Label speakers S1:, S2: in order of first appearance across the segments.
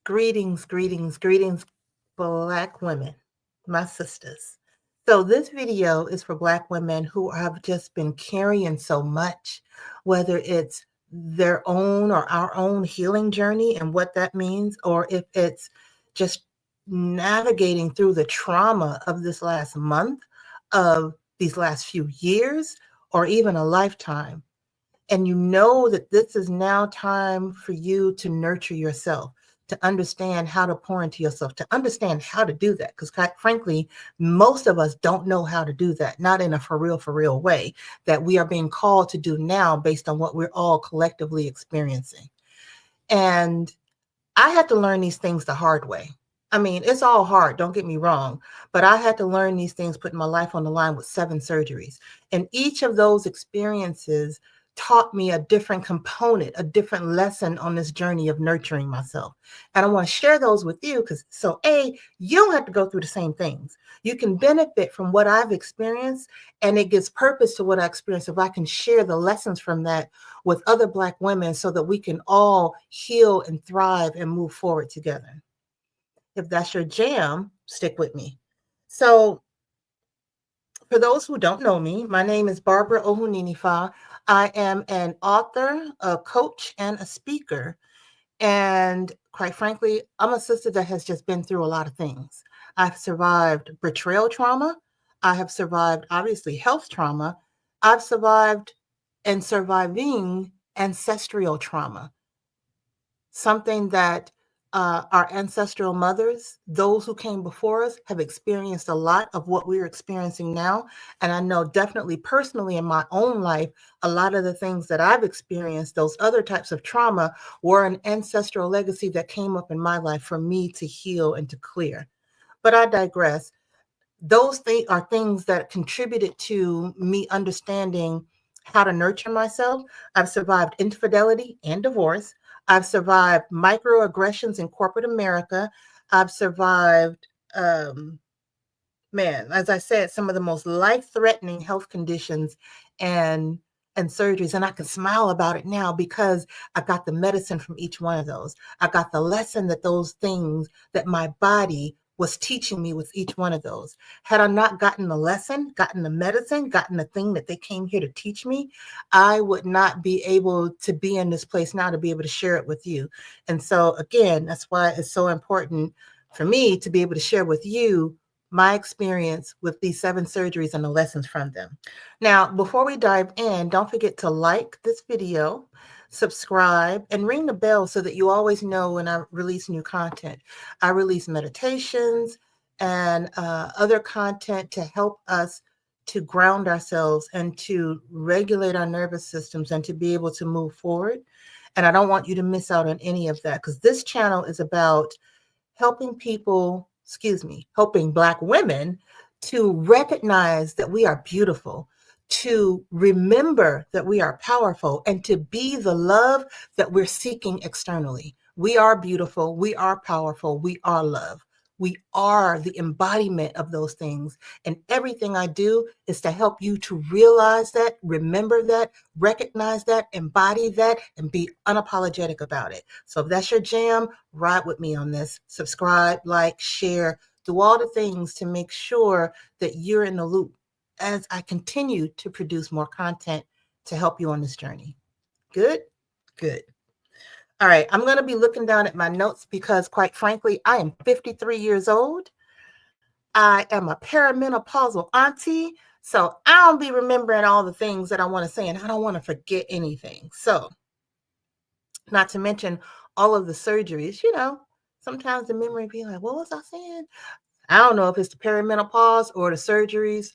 S1: Greetings, Black women, my sisters. So, this video is for Black women who have just been carrying so much, whether it's their own or our own healing journey and what that means, or if it's just navigating through the trauma of this last month, of these last few years, or even a lifetime. And you know that this is now time for you to nurture yourself, to understand how to pour into yourself, to understand how to do that. Because quite frankly, most of us don't know how to do that, not in a for real way that we are being called to do now based on what we're all collectively experiencing. And I had to learn these things the hard way. I mean, it's all hard, don't get me wrong, but I had to learn these things, putting my life on the line with 7 surgeries. And each of those experiences taught me a different component, a different lesson on this journey of nurturing myself. And I want to share those with you because you don't have to go through the same things. You can benefit from what I've experienced, and it gives purpose to what I experienced if I can share the lessons from that with other Black women so that we can all heal and thrive and move forward together. If that's your jam, stick with me. So, for those who don't know me, my name is Barbara Ohuninifa. I am an author, a coach, and a speaker. And quite frankly, I'm a sister that has just been through a lot of things. I've survived betrayal trauma. I have survived, obviously, health trauma. I've survived and surviving ancestral trauma, something that our ancestral mothers, those who came before us, have experienced a lot of what we're experiencing now. And I know definitely personally in my own life, a lot of the things that I've experienced, those other types of trauma, were an ancestral legacy that came up in my life for me to heal and to clear. But I digress. Those things are things that contributed to me understanding how to nurture myself. I've survived infidelity and divorce. I've survived microaggressions in corporate America. I've survived, as I said, some of the most life-threatening health conditions and surgeries. And I can smile about it now because I got the medicine from each one of those. I got the lesson that those things that my body was teaching me with each one of those. Had I not gotten the lesson, gotten the medicine, gotten the thing that they came here to teach me, I would not be able to be in this place now to be able to share it with you. And so again, that's why it's so important for me to be able to share with you my experience with these 7 surgeries and the lessons from them. Now, before we dive in, don't forget to like this video, subscribe, and ring the bell so that you always know when I release new content. I release meditations and other content to help us to ground ourselves and to regulate our nervous systems and to be able to move forward. And I don't want you to miss out on any of that because this channel is about helping Black women to recognize that we are beautiful, to remember that we are powerful, and to be the love that we're seeking externally. We are beautiful, we are powerful, we are love. We are the embodiment of those things. And everything I do is to help you to realize that, remember that, recognize that, embody that, and be unapologetic about it. So if that's your jam, ride with me on this. Subscribe, like, share, do all the things to make sure that you're in the loop as I continue to produce more content to help you on this journey. Good? Good. All right, I'm going to be looking down at my notes because, quite frankly, I am 53 years old. I am a perimenopausal auntie, so I don't be remembering all the things that I want to say, and I don't want to forget anything. So, not to mention all of the surgeries, sometimes the memory be like, what was I saying? I don't know if it's the perimenopause or the surgeries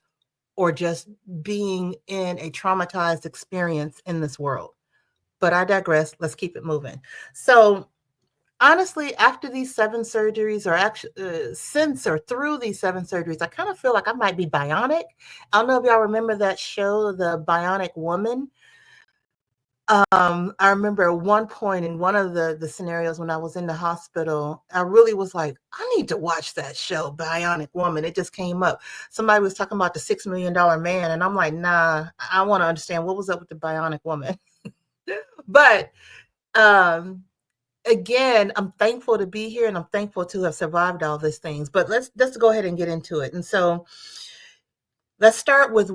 S1: or just being in a traumatized experience in this world. But I digress. Let's keep it moving. So honestly, after these 7 surgeries, or actually since or through these 7 surgeries, I kind of feel like I might be bionic. I don't know if y'all remember that show, The Bionic Woman. I remember at one point in one of the scenarios when I was in the hospital, I really was like, I need to watch that show, Bionic Woman. It just came up. Somebody was talking about the $6 million man, and I'm like, nah, I want to understand what was up with the Bionic Woman. But again, I'm thankful to be here and I'm thankful to have survived all these things. But let's go ahead and get into it. And so let's start with,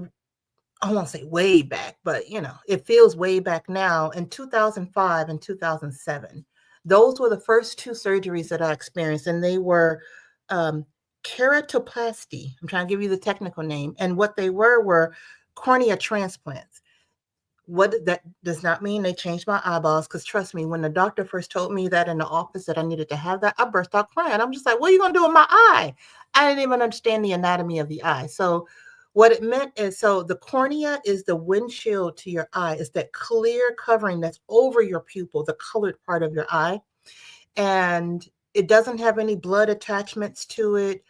S1: I won't say way back, but it feels way back now. In 2005 and 2007, those were the first two surgeries that I experienced, and they were um, keratoplasty. I'm trying to give you the technical name, and what they were cornea transplants. What that does not mean they changed my eyeballs, because trust me, when the doctor first told me that in the office that I needed to have that, I burst out crying. I'm just like, what are you going to do with my eye? I didn't even understand the anatomy of the eye. So what it meant is, so the cornea is the windshield to your eye. It's that clear covering that's over your pupil, the colored part of your eye. And it doesn't have any blood attachments to it,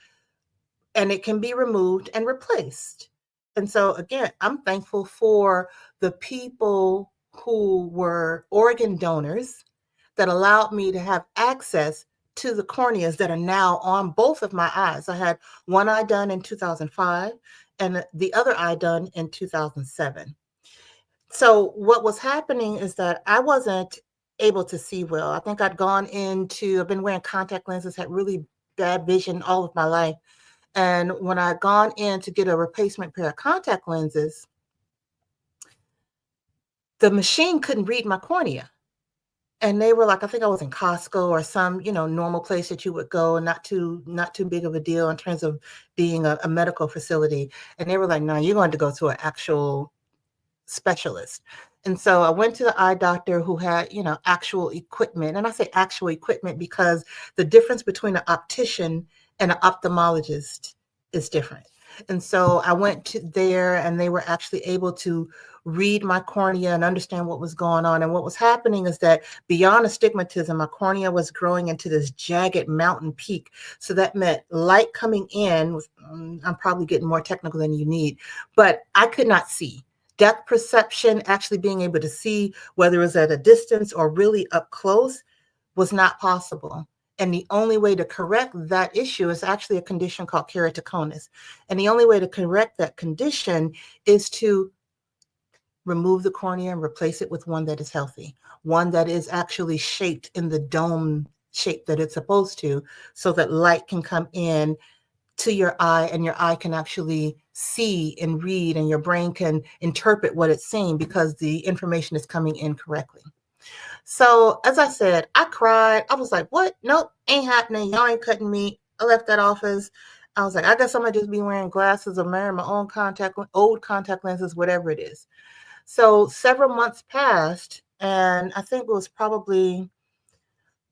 S1: and it can be removed and replaced. And so, again, I'm thankful for the people who were organ donors that allowed me to have access to the corneas that are now on both of my eyes. I had one eye done in 2005 and the other eye done in 2007. So, what was happening is that I wasn't able to see well. I think I've been wearing contact lenses, had really bad vision all of my life. And when I'd gone in to get a replacement pair of contact lenses, the machine couldn't read my cornea. And they were like, I think I was in Costco or some, normal place that you would go, not too big of a deal in terms of being a medical facility. And they were like, no, you're going to go to an actual specialist. And so I went to the eye doctor who had, actual equipment. And I say actual equipment because the difference between an optician and an ophthalmologist is different. And so I went to there, and they were actually able to read my cornea and understand what was going on. And what was happening is that beyond astigmatism, my cornea was growing into this jagged mountain peak. So that meant light coming in. I'm probably getting more technical than you need, but I could not see. Depth perception, actually being able to see whether it was at a distance or really up close, was not possible. And the only way to correct that issue is actually a condition called keratoconus. And the only way to correct that condition is to remove the cornea and replace it with one that is healthy, one that is actually shaped in the dome shape that it's supposed to, so that light can come in to your eye and your eye can actually see and read, and your brain can interpret what it's seeing because the information is coming in correctly. So as I said, I cried. I was like, what? Nope, ain't happening. Y'all ain't cutting me. I left that office. I was like, I guess I'm gonna just be wearing glasses or wearing my own old contact lenses, whatever it is. So several months passed, and I think it was probably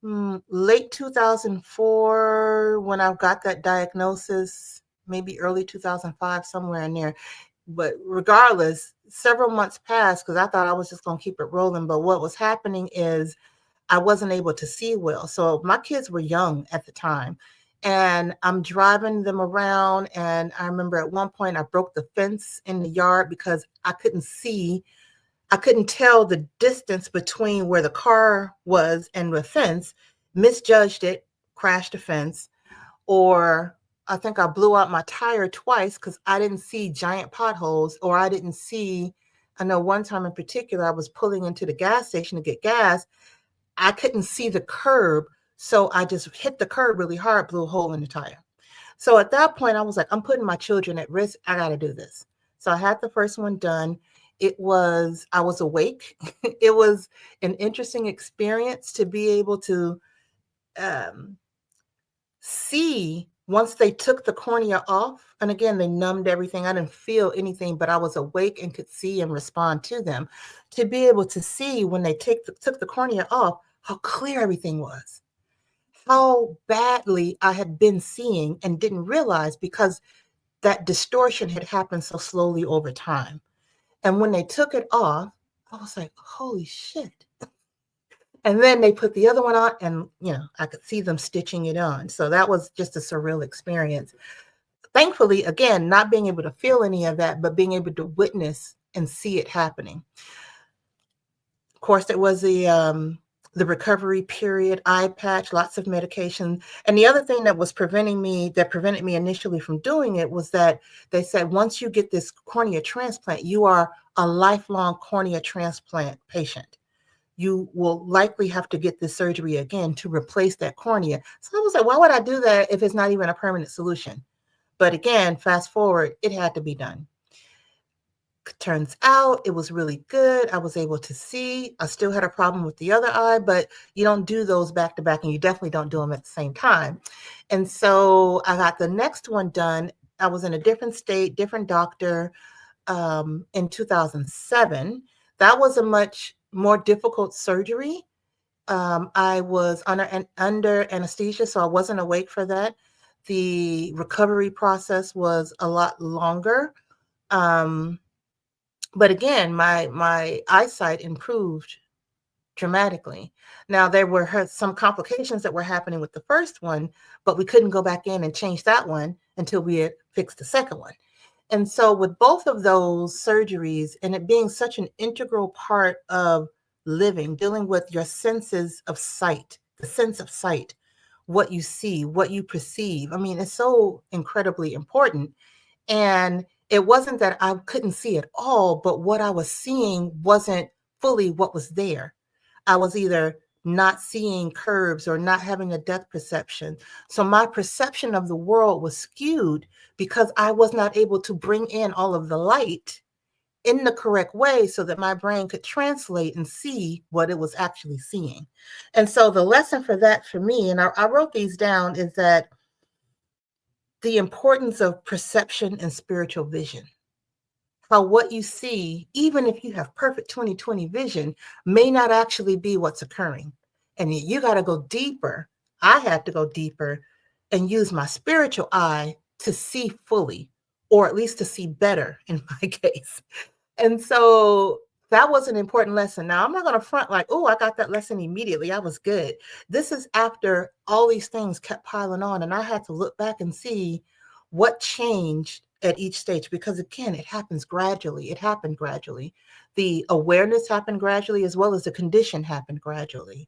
S1: late 2004 when I got that diagnosis, maybe early 2005, somewhere in there. But regardless, several months passed because I thought I was just going to keep it rolling. But what was happening is I wasn't able to see well. So my kids were young at the time, and I'm driving them around. And I remember at one point I broke the fence in the yard because I couldn't see. I couldn't tell the distance between where the car was and the fence, misjudged it, crashed the fence, or I think I blew out my tire twice because I didn't see giant potholes, or I didn't see, I know one time in particular, I was pulling into the gas station to get gas. I couldn't see the curb, so I just hit the curb really hard, blew a hole in the tire. So at that point, I was like, I'm putting my children at risk. I got to do this. So I had the first one done. I was awake. It was an interesting experience to be able to um, see once they took the cornea off. And again, they numbed everything. I didn't feel anything, but I was awake and could see and respond to them. To be able to see when they took the cornea off, how clear everything was, how badly I had been seeing and didn't realize because that distortion had happened so slowly over time. And when they took it off, I was like, holy shit. And then they put the other one on, and I could see them stitching it on. So that was just a surreal experience. Thankfully, again, not being able to feel any of that, but being able to witness and see it happening. Of course, it was the recovery period, eye patch, lots of medication. And the other thing that prevented me initially from doing it was that they said, once you get this cornea transplant, you are a lifelong cornea transplant patient. you will likely have to get this surgery again to replace that cornea. So I was like, why would I do that if it's not even a permanent solution? But again, fast forward, it had to be done. Turns out it was really good. I was able to see. I still had a problem with the other eye, but you don't do those back to back, and you definitely don't do them at the same time. And so I got the next one done. I was in a different state, different doctor, in 2007. That was a much more difficult surgery. I was under anesthesia, so I wasn't awake for that. The recovery process was a lot longer. Um, but again, my eyesight improved dramatically. Now there were some complications that were happening with the first one, but we couldn't go back in and change that one until we had fixed the second one. And so with both of those surgeries and it being such an integral part of living, dealing with your senses of sight, the sense of sight, what you see, what you perceive. I mean, it's so incredibly important. And it wasn't that I couldn't see at all, but what I was seeing wasn't fully what was there. I was either not seeing curves or not having a depth perception. So my perception of the world was skewed because I was not able to bring in all of the light in the correct way so that my brain could translate and see what it was actually seeing. And so the lesson for that for me, and I wrote these down, is that the importance of perception and spiritual vision. How what you see, even if you have perfect 20/20 vision, may not actually be what's occurring. And you got to go deeper. I had to go deeper and use my spiritual eye to see fully, or at least to see better in my case. And so that was an important lesson. Now, I'm not going to front like, oh, I got that lesson immediately. I was good. This is after all these things kept piling on, and I had to look back and see what changed at each stage, because again, it happens gradually. It happened gradually. The awareness happened gradually, as well as the condition happened gradually.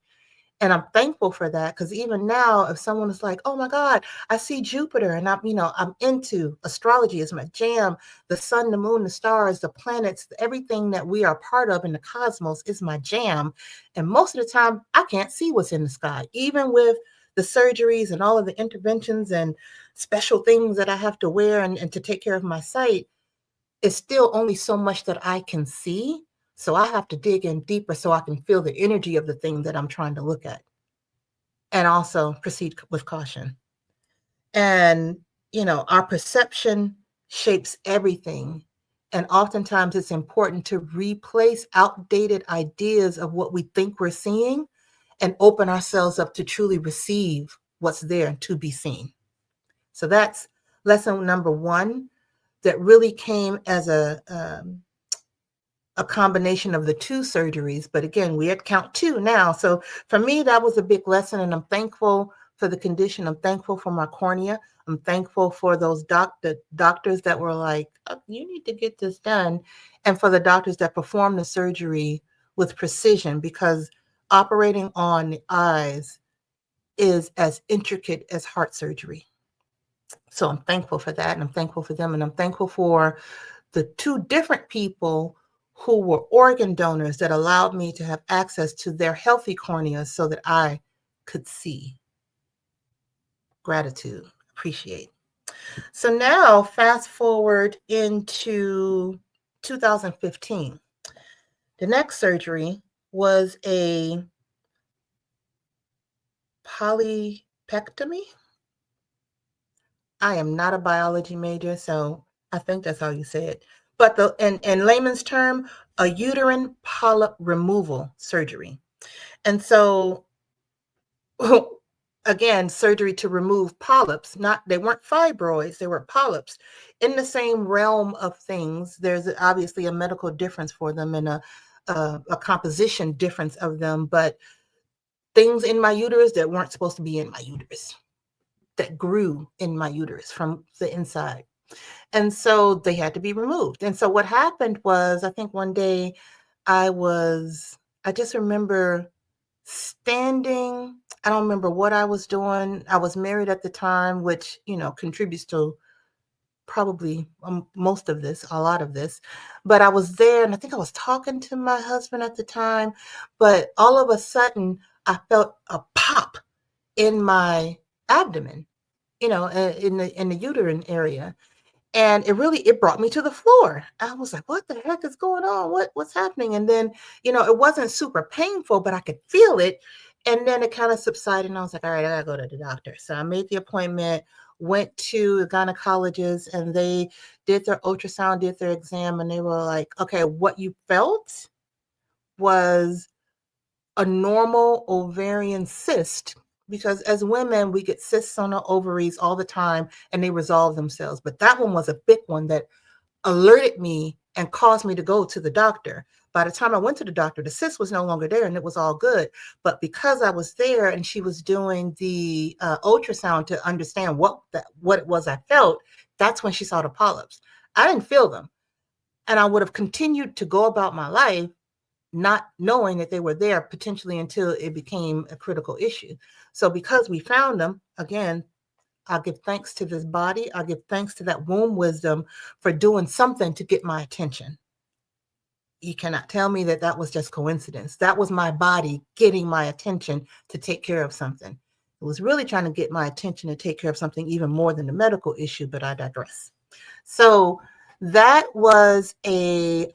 S1: And I'm thankful for that, because even now, if someone is like, oh my God, I see Jupiter, and I'm into astrology is my jam. The sun, the moon, the stars, the planets, everything that we are part of in the cosmos is my jam. And most of the time, I can't see what's in the sky, even with the surgeries and all of the interventions and special things that I have to wear and to take care of my sight. It's still only so much that I can see. So I have to dig in deeper so I can feel the energy of the thing that I'm trying to look at, and also proceed with caution. And, our perception shapes everything. And oftentimes it's important to replace outdated ideas of what we think we're seeing and open ourselves up to truly receive what's there to be seen. So that's lesson number one, that really came as a combination of the two surgeries. But again, we at count two now. So for me, that was a big lesson, and I'm thankful for the condition. I'm thankful for my cornea. I'm thankful for those doctors that were like, oh, you need to get this done. And for the doctors that performed the surgery with precision, because operating on the eyes is as intricate as heart surgery. So I'm thankful for that, and I'm thankful for them, and I'm thankful for the two different people who were organ donors that allowed me to have access to their healthy corneas so that I could see. Gratitude, appreciate. So now fast forward into 2015. The next surgery was a polypectomy. I am not a biology major, so I think that's how you say it. But in layman's term, a uterine polyp removal surgery. And so again, surgery to remove polyps, they weren't fibroids, they were polyps. In the same realm of things, there's obviously a medical difference for them and a composition difference of them, but things in my uterus that weren't supposed to be in my uterus, that grew in my uterus from the inside. And so they had to be removed. And so what happened was, I think one day I just remember standing. I don't remember what I was doing. I was married at the time, which, contributes to probably most of this, a lot of this, but I was there and I think I was talking to my husband at the time, but all of a sudden I felt a pop in my abdomen, in the uterine area. And it brought me to the floor. I was like, what the heck is going on? What's happening? And then, it wasn't super painful, but I could feel it. And then it kind of subsided. And I was like, all right, I gotta go to the doctor. So I made the appointment, went to the gynecologist, and they did their ultrasound, did their exam, and they were like, okay, what you felt was a normal ovarian cyst, because as women, we get cysts on our ovaries all the time and they resolve themselves. But that one was a big one that alerted me and caused me to go to the doctor. By the time I went to the doctor, the cyst was no longer there and it was all good. But because I was there and she was doing the ultrasound to understand what it was I felt, that's when she saw the polyps. I didn't feel them. And I would have continued to go about my life not knowing that they were there potentially until it became a critical issue. So because we found them, again, I'll give thanks to this body. I'll give thanks to that womb wisdom for doing something to get my attention. You cannot tell me that that was just coincidence. That was my body getting my attention to take care of something. It was really trying to get my attention to take care of something even more than the medical issue, but I digress. So that was a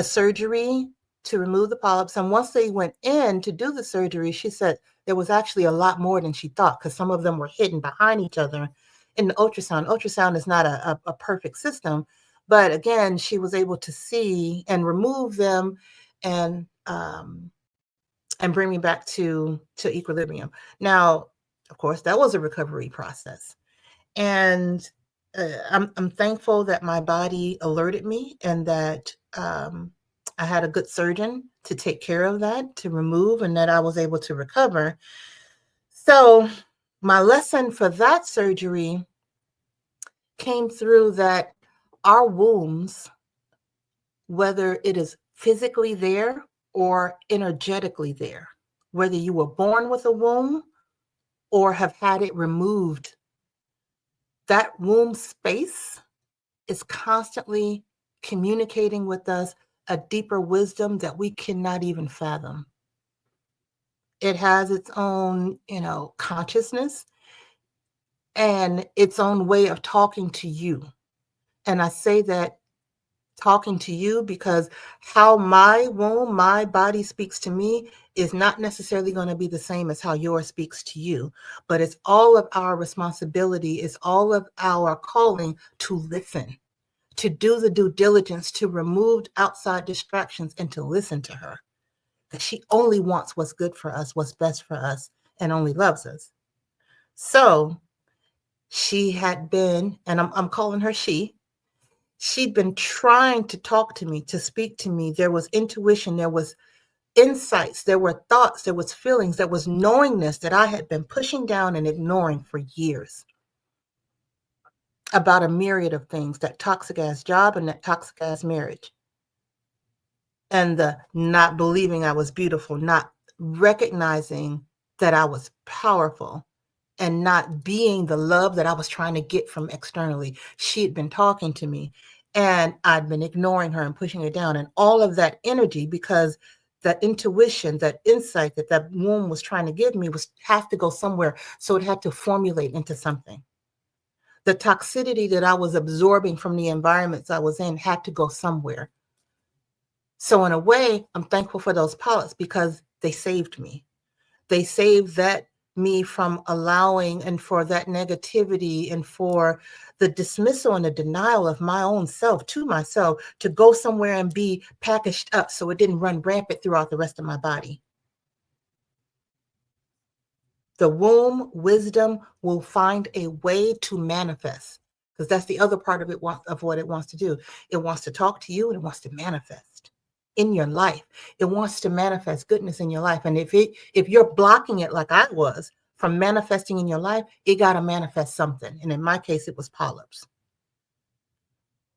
S1: surgery to remove the polyps. And once they went in to do the surgery, she said there was actually a lot more than she thought, because some of them were hidden behind each other in the ultrasound. Ultrasound is not a perfect system, but again, she was able to see and remove them and bring me back to equilibrium. Now, of course, that was a recovery process. And I'm thankful that my body alerted me and that I had a good surgeon to take care of that, to remove, and that I was able to recover. So my lesson for that surgery came through that our wombs, whether it is physically there or energetically there, whether you were born with a womb or have had it removed, that womb space is constantly communicating with us a deeper wisdom that we cannot even fathom. It has its own, consciousness and its own way of talking to you. And I say that talking to you because how my womb, my body speaks to me is not necessarily going to be the same as how yours speaks to you. But it's all of our responsibility, it's all of our calling to listen, to do the due diligence, to remove outside distractions and to listen to her. Because she only wants what's good for us, what's best for us, and only loves us. So she had been, and I'm calling her she'd been trying to talk to me, to speak to me. There was intuition, there was insights, there were thoughts, there was feelings, there was knowingness that I had been pushing down and ignoring for years about a myriad of things, that toxic ass job and that toxic ass marriage. And the not believing I was beautiful, not recognizing that I was powerful, and not being the love that I was trying to get from externally. She had been talking to me and I'd been ignoring her and pushing her down, and all of that energy, because that intuition, that insight that womb was trying to give me was have to go somewhere. So it had to formulate into something. The toxicity that I was absorbing from the environments I was in had to go somewhere. So in a way, I'm thankful for those polyps because they saved me. They saved me from allowing, and for that negativity and for the dismissal and the denial of my own self to myself to go somewhere and be packaged up so it didn't run rampant throughout the rest of my body. The womb wisdom will find a way to manifest, because that's the other part of it, of what it wants to do. It wants to talk to you and it wants to manifest in your life. It wants to manifest goodness in your life. And if you're blocking it like I was from manifesting in your life, it got to manifest something. And in my case, it was polyps.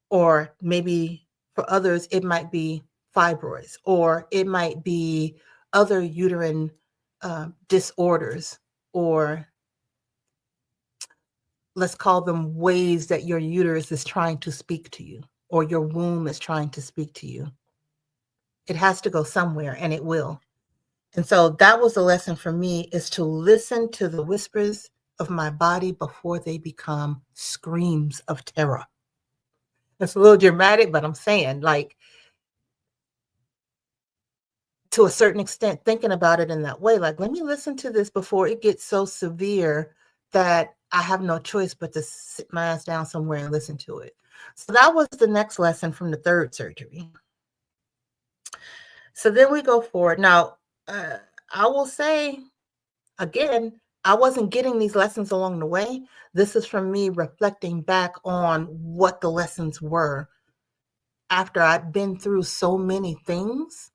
S1: Or maybe for others, it might be fibroids, or it might be other uterine disorders, or let's call them ways that your uterus is trying to speak to you or your womb is trying to speak to you. It has to go somewhere, and it will. And so that was the lesson for me, is to listen to the whispers of my body before they become screams of terror. It's a little dramatic, but I'm saying, like, to a certain extent, thinking about it in that way, like, let me listen to this before it gets so severe that I have no choice but to sit my ass down somewhere and listen to it. So that was the next lesson from the third surgery. So then we go forward. Now, I will say again, I wasn't getting these lessons along the way. This is from me reflecting back on what the lessons were after I'd been through so many things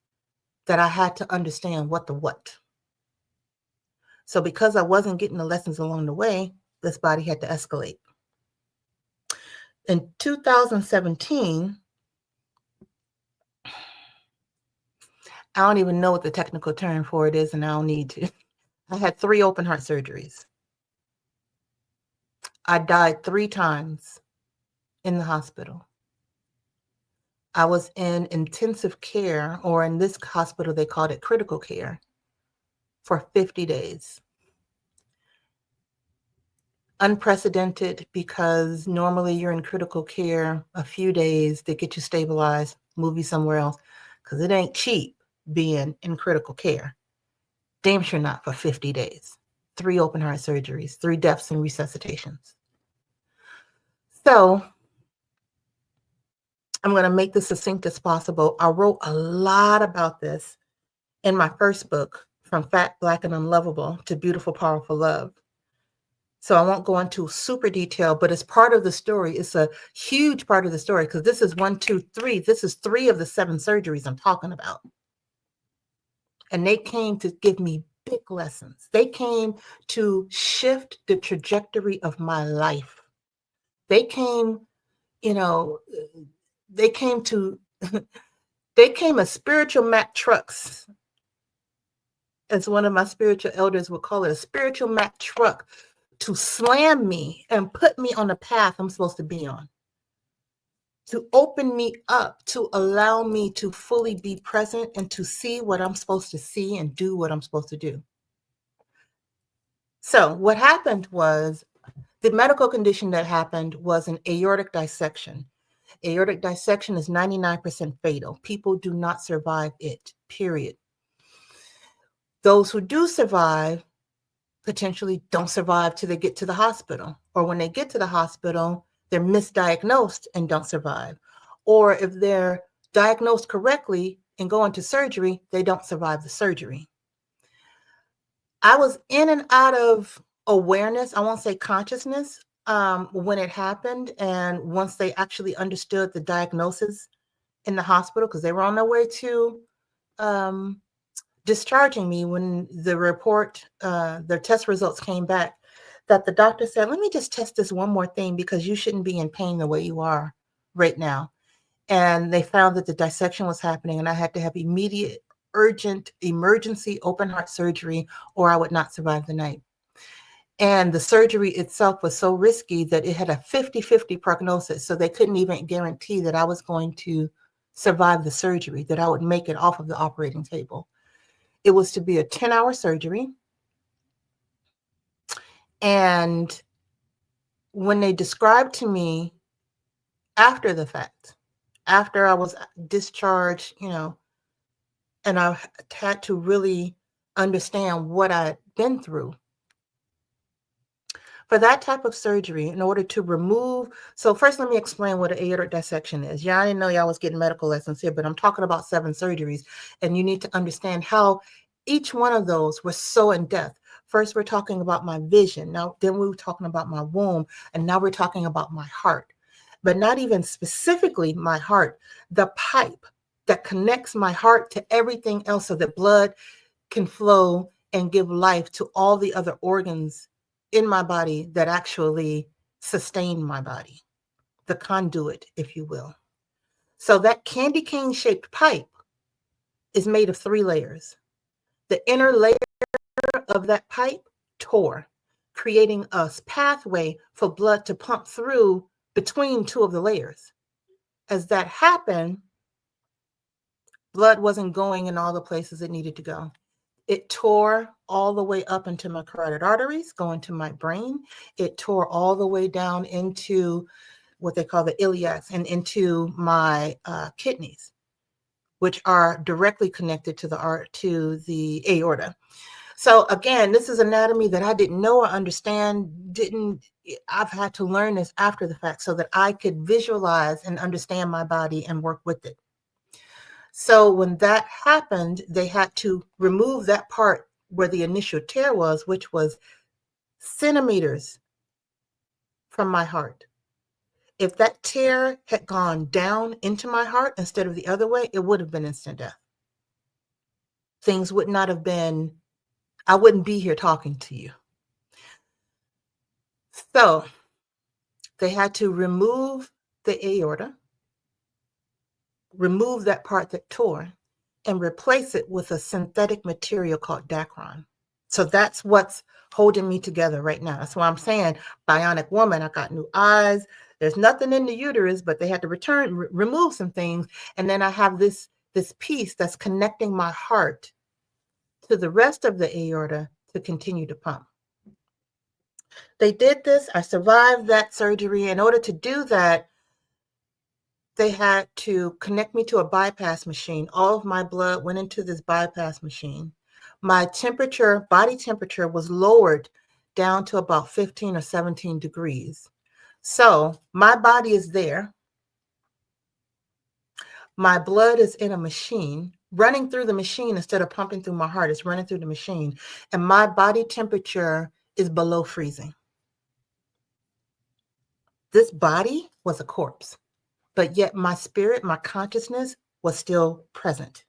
S1: that I had to understand what the what. So because I wasn't getting the lessons along the way, this body had to escalate. In 2017, I don't even know what the technical term for it is, and I don't need to. I had 3 open heart surgeries. I died 3 times in the hospital. I was in intensive care, or in this hospital, they called it critical care, for 50 days. Unprecedented, because normally you're in critical care a few days to get you stabilized, move you somewhere else, because it ain't cheap being in critical care. Damn sure not for 50 days. 3 open heart surgeries, 3 deaths and resuscitations. So I'm going to make this succinct as possible. I wrote a lot about this in my first book, From Fat, Black, and Unlovable to Beautiful, Powerful Love. So I won't go into super detail, but it's part of the story. It's a huge part of the story, because this is 1, 2, 3. This is 3 of the 7 surgeries I'm talking about. And they came to give me big lessons. They came to shift the trajectory of my life. They came, they came to, they came as spiritual Mack trucks, as one of my spiritual elders would call it, a spiritual Mack truck, to slam me and put me on the path I'm supposed to be on, to open me up, to allow me to fully be present and to see what I'm supposed to see and do what I'm supposed to do. So what happened was, the medical condition that happened was an aortic dissection. Aortic dissection is 99% fatal. People do not survive it, period. Those who do survive potentially don't survive till they get to the hospital. Or when they get to the hospital, they're misdiagnosed and don't survive. Or if they're diagnosed correctly and go into surgery, they don't survive the surgery. I was in and out of awareness, I won't say consciousness, when it happened. And once they actually understood the diagnosis in the hospital, because they were on their way to discharging me, when the report, the test results came back, that the doctor said, let me just test this one more thing, because you shouldn't be in pain the way you are right now. And they found that the dissection was happening, and I had to have immediate, urgent, emergency open heart surgery, or I would not survive the night. And the surgery itself was so risky that it had a 50-50 prognosis. So they couldn't even guarantee that I was going to survive the surgery, that I would make it off of the operating table. It was to be a 10-hour surgery. And when they described to me after the fact, after I was discharged, and I had to really understand what I'd been through. For that type of surgery, in order to remove, so first let me explain what an aortic dissection is. Yeah, I didn't know y'all was getting medical lessons here, but I'm talking about 7 surgeries, and you need to understand how each one of those was so in depth. First, we're talking about my vision. Now, then we were talking about my womb, and now we're talking about my heart. But not even specifically my heart, the pipe that connects my heart to everything else so that blood can flow and give life to all the other organs in my body that actually sustain my body, the conduit, if you will. So that candy cane shaped pipe is made of 3 layers. The inner layer of that pipe tore. creating a pathway for blood to pump through between two of the layers. As that happened, blood wasn't going in all the places it needed to go. It tore all the way up into my carotid arteries, going to my brain. It tore all the way down into what they call the iliacs and into my kidneys, which are directly connected to the aorta. So again, this is anatomy that I didn't know or understand. I've had to learn this after the fact so that I could visualize and understand my body and work with it. So when that happened, they had to remove that part where the initial tear was, which was centimeters from my heart. If that tear had gone down into my heart instead of the other way, it would have been instant death. Things would not have been, I wouldn't be here talking to you. So they had to remove the aorta, remove that part that tore, and replace it with a synthetic material called Dacron. So that's what's holding me together right now. That's why I'm saying bionic woman. I got new eyes. There's nothing in the uterus, but they had to remove some things. And then I have this piece that's connecting my heart to the rest of the aorta to continue to pump. They did this. I survived that surgery. In order to do that, they had to connect me to a bypass machine. All of my blood went into this bypass machine. My temperature, body temperature, was lowered down to about 15 or 17 degrees. So my body is there. My blood is in a machine, running through the machine instead of pumping through my heart. It's running through the machine. And my body temperature is below freezing. This body was a corpse, but yet my spirit, my consciousness was still present.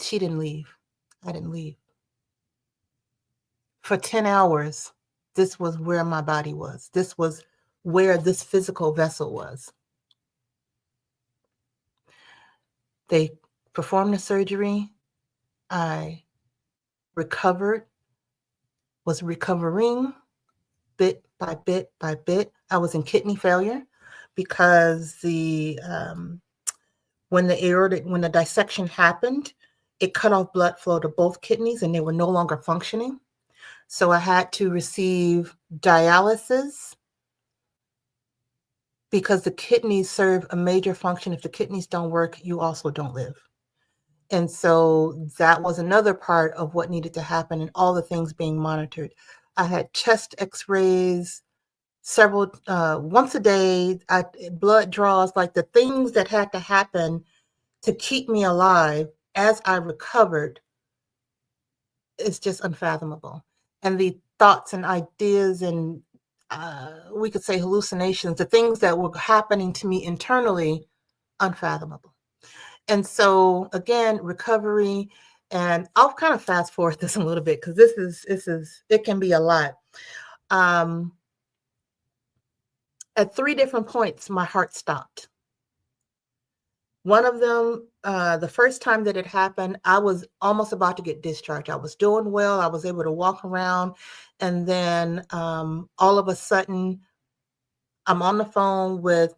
S1: She didn't leave. I didn't leave. For 10 hours, this was where my body was. This was where this physical vessel was. They performed the surgery. I recovered, was recovering bit by bit by bit. I was in kidney failure because when the dissection happened, it cut off blood flow to both kidneys and they were no longer functioning. So I had to receive dialysis because the kidneys serve a major function. If the kidneys don't work, you also don't live. And so that was another part of what needed to happen and all the things being monitored. I had chest x-rays several, once a day, blood draws, like the things that had to happen to keep me alive as I recovered. It's just unfathomable. And the thoughts and ideas and we could say hallucinations, the things that were happening to me internally, unfathomable. And so again, recovery, and I'll kind of fast forward this a little bit because this is it can be a lot. At 3 different points, my heart stopped. One of them, the first time that it happened, I was almost about to get discharged. I was doing well. I was able to walk around. And then all of a sudden, I'm on the phone with,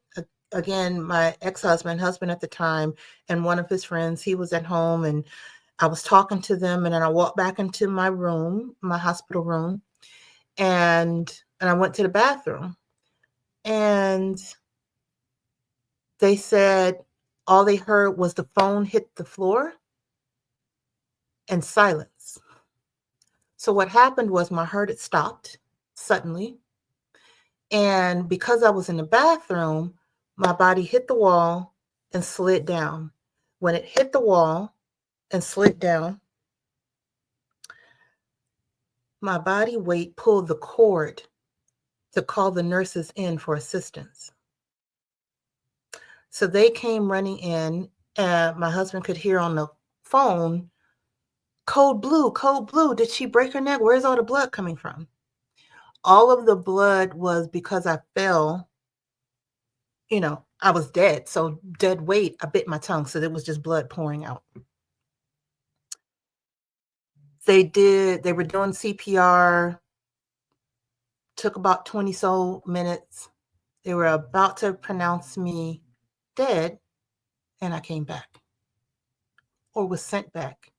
S1: again, my husband at the time, and one of his friends. He was at home, and I was talking to them. And then I walked back into my room, my hospital room, and I went to the bathroom. And they said all they heard was the phone hit the floor and silence. So what happened was my heart had stopped suddenly. And because I was in the bathroom, my body hit the wall and slid down. When it hit the wall and slid down, my body weight pulled the cord to call the nurses in for assistance. So they came running in, and my husband could hear on the phone, code blue, did she break her neck? Where's all the blood coming from? All of the blood was because I fell, I was dead. So dead weight, I bit my tongue. So there was just blood pouring out. They were doing CPR, took about 20 so minutes. They were about to pronounce me dead, and I came back or was sent back.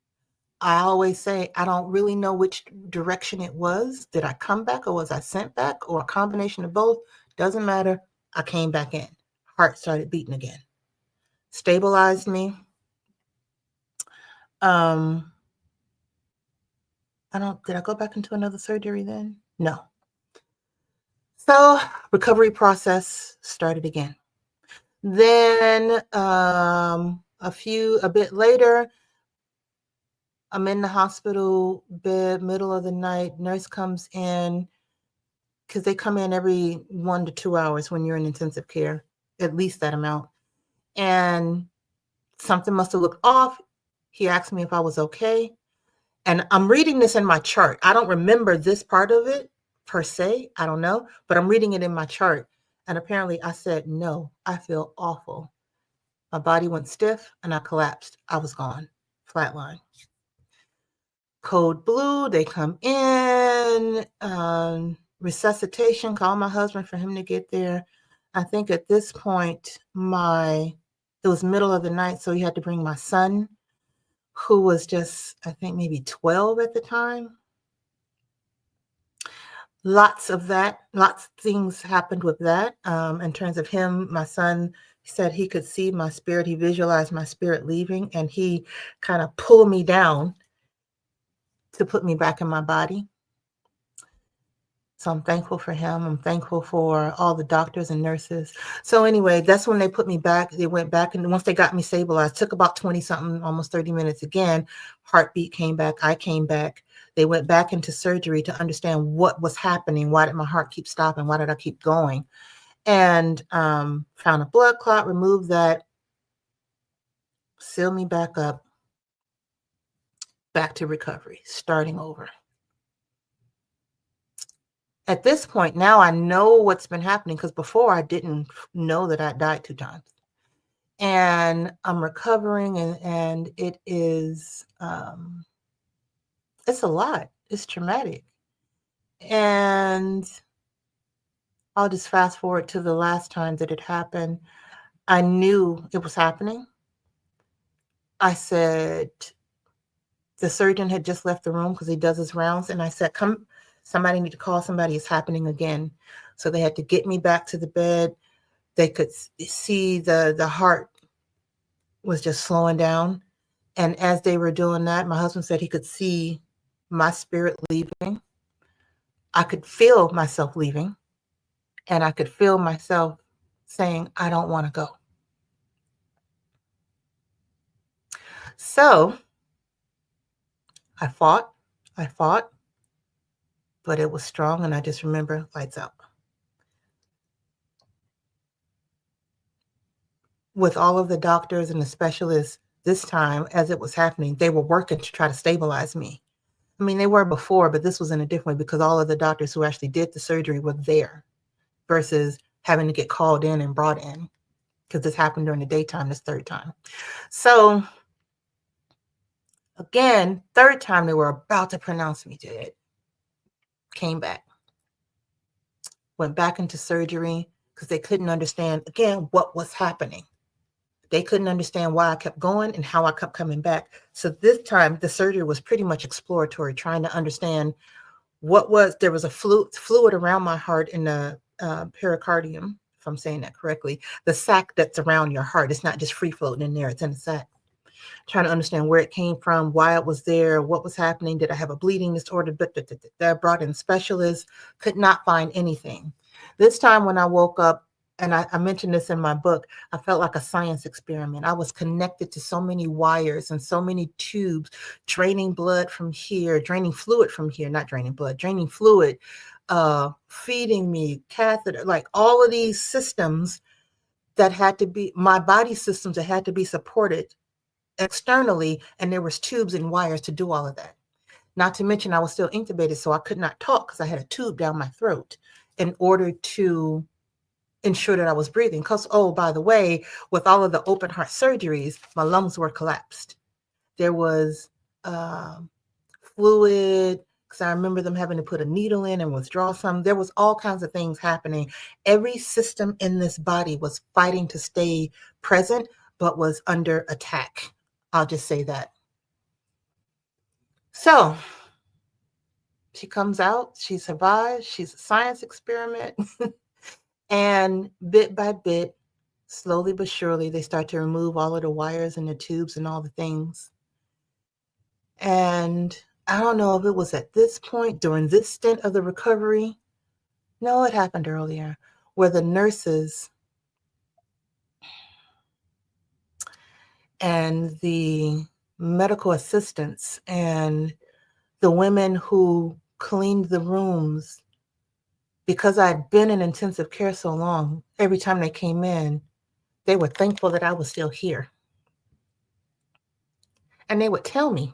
S1: I always say I don't really know which direction it was. Did I come back or was I sent back or a combination of both? Doesn't matter. I came back in. Heart started beating again. Stabilized me. Did I go back into another surgery then? No. So recovery process started again. Then a bit later, I'm in the hospital bed, middle of the night. Nurse comes in because they come in every 1 to 2 hours when you're in intensive care, at least that amount. And something must have looked off. He asked me if I was okay. And I'm reading this in my chart. I don't remember this part of it per se. I don't know, but I'm reading it in my chart. And apparently I said, no, I feel awful. My body went stiff and I collapsed. I was gone, flatline. Code blue, they come in, resuscitation, call my husband for him to get there. I think at this point, it was middle of the night, so he had to bring my son, who was just, I think maybe 12 at the time. Lots of things happened with that. In terms of him, my son said he could see my spirit. He visualized my spirit leaving, and he kind of pulled me down to put me back in my body. So I'm thankful for him. I'm thankful for all the doctors and nurses. So anyway, that's when they put me back. They went back, and once they got me stabilized, took about 20 something, almost 30 minutes again. Heartbeat came back. I came back. They went back into surgery to understand what was happening. Why did my heart keep stopping? Why did I keep going? And found a blood clot, removed that, sealed me back up, back to recovery, starting over. At this point, now I know what's been happening, because before I didn't know that I died 2 times. And I'm recovering, and it is, it's a lot. It's traumatic. And I'll just fast forward to the last time that it happened. I knew it was happening. I said, the surgeon had just left the room because he does his rounds. And I said, come, somebody need to call somebody. It's happening again. So they had to get me back to the bed. They could see the heart was just slowing down. And as they were doing that, my husband said he could see my spirit leaving. I could feel myself leaving. And I could feel myself saying, I don't want to go. So I fought, but it was strong. And I just remember, lights out. With all of the doctors and the specialists this time, as it was happening, they were working to try to stabilize me. I mean, they were before, but this was in a different way, because all of the doctors who actually did the surgery were there versus having to get called in and brought in, because this happened during the daytime, this third time. So again, third time, they were about to pronounce me dead. Came back. Went back into surgery because they couldn't understand, again, what was happening. They couldn't understand why I kept going and how I kept coming back. So this time, the surgery was pretty much exploratory, trying to understand there was a fluid around my heart in the pericardium, if I'm saying that correctly, the sac that's around your heart. It's not just free floating in there, it's in the sac. Trying to understand where it came from, why it was there, what was happening. Did I have a bleeding disorder? I brought in specialists, could not find anything. This time when I woke up, and I mentioned this in my book, I felt like a science experiment. I was connected to so many wires and so many tubes, draining blood from here, draining fluid from here, not draining blood, draining fluid, feeding me, catheter, like all of these systems that had to be, my body systems that had to be supported externally, and there was tubes and wires to do all of that. Not to mention I was still intubated, so I could not talk because I had a tube down my throat in order to ensure that I was breathing. Because, oh, by the way, with all of the open heart surgeries, my lungs were collapsed. There was fluid, because I remember them having to put a needle in and withdraw some. There was all kinds of things happening. Every system in this body was fighting to stay present, but was under attack. I'll just say that. So she comes out, she survives, she's a science experiment. And bit by bit, slowly but surely, they start to remove all of the wires and the tubes and all the things. And I don't know if it was at this point during this stint of the recovery. No, it happened earlier, where the nurses and the medical assistants and the women who cleaned the rooms, because I'd been in intensive care so long, every time they came in, they were thankful that I was still here. And they would tell me,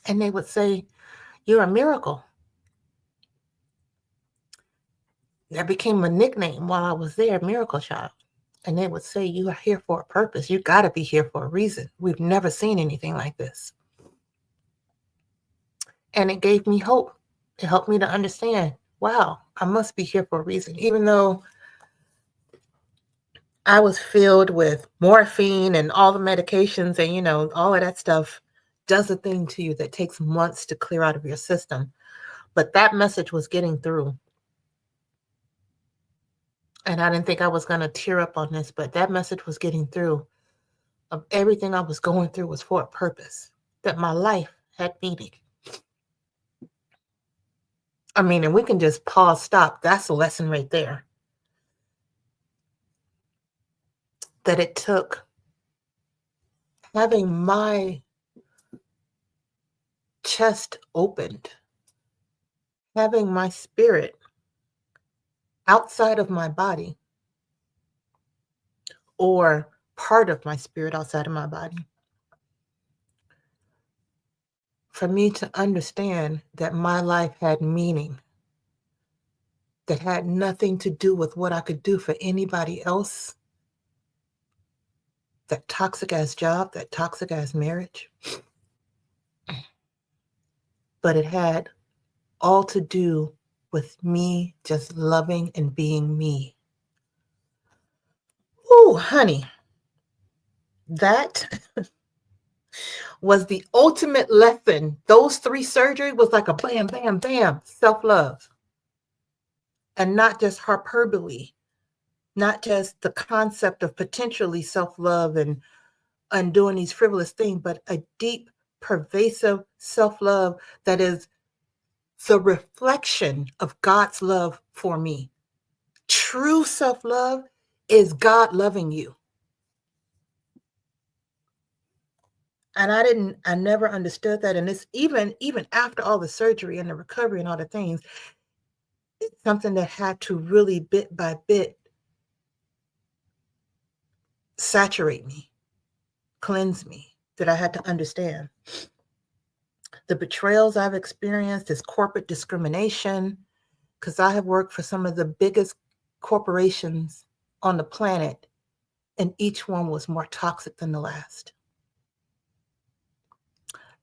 S1: and they would say, "You're a miracle." That became a nickname while I was there, Miracle Child. And they would say, "You are here for a purpose. You got to be here for a reason. We've never seen anything like this." And it gave me hope. It helped me to understand, wow, I must be here for a reason. Even though I was filled with morphine and all the medications and, all of that stuff does a thing to you that takes months to clear out of your system. But that message was getting through. And I didn't think I was going to tear up on this, but that message was getting through. Of everything I was going through was for a purpose, that my life had meaning. I mean, and we can just pause, stop. That's a lesson right there. That it took having my chest opened, having my spirit outside of my body, or part of my spirit outside of my body, for me to understand that my life had meaning, that had nothing to do with what I could do for anybody else. That toxic ass job, that toxic ass marriage. But it had all to do with me just loving and being me. Ooh, honey, that was the ultimate lesson. Those 3 surgeries was like a bam, bam, bam, self-love. And not just hyperbole, not just the concept of potentially self-love and doing these frivolous things, but a deep, pervasive self-love that is the reflection of God's love for me. True self-love is God loving you. And I never understood that. And it's even after all the surgery and the recovery and all the things, it's something that had to really bit by bit saturate me, cleanse me, that I had to understand. The betrayals I've experienced, this corporate discrimination, because I have worked for some of the biggest corporations on the planet, and each one was more toxic than the last.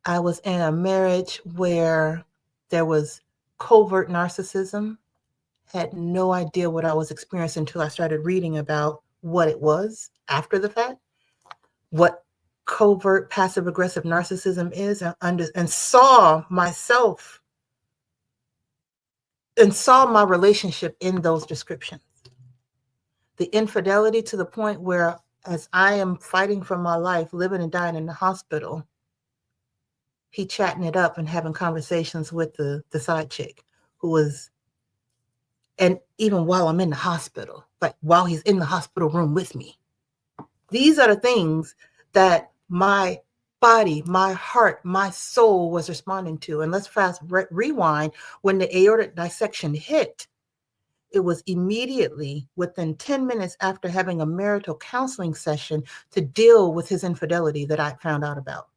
S1: I was in a marriage where there was covert narcissism, had no idea what I was experiencing until I started reading about what it was after the fact, what covert passive aggressive narcissism is, and saw myself and saw my relationship in those descriptions. The infidelity to the point where, as I am fighting for my life, living and dying in the hospital, he chatting it up and having conversations with the side chick who was, and even while I'm in the hospital, like while he's in the hospital room with me. These are the things that my body, my heart, my soul was responding to. And let's fast rewind. When the aortic dissection hit, it was immediately within 10 minutes after having a marital counseling session to deal with his infidelity that I found out about,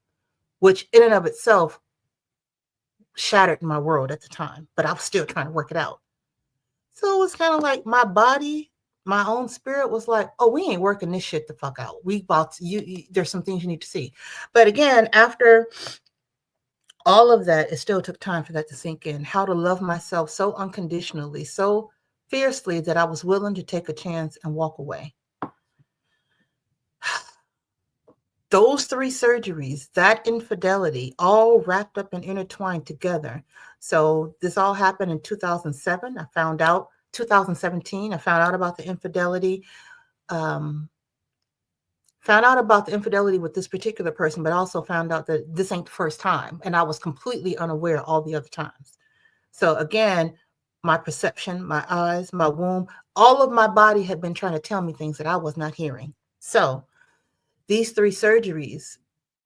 S1: which in and of itself shattered my world at the time, but I was still trying to work it out. So it was kind of like my body My own spirit was like, oh, we ain't working this shit the fuck out. We about to, there's some things you need to see. But again, after all of that, it still took time for that to sink in. How to love myself so unconditionally, so fiercely that I was willing to take a chance and walk away. Those 3 surgeries, that infidelity, all wrapped up and intertwined together. So this all happened in 2007. 2017, I found out about the infidelity. Found out about the infidelity with this particular person, but also found out that this ain't the first time. And I was completely unaware all the other times. So again, my perception, my eyes, my womb, all of my body had been trying to tell me things that I was not hearing. So these 3 surgeries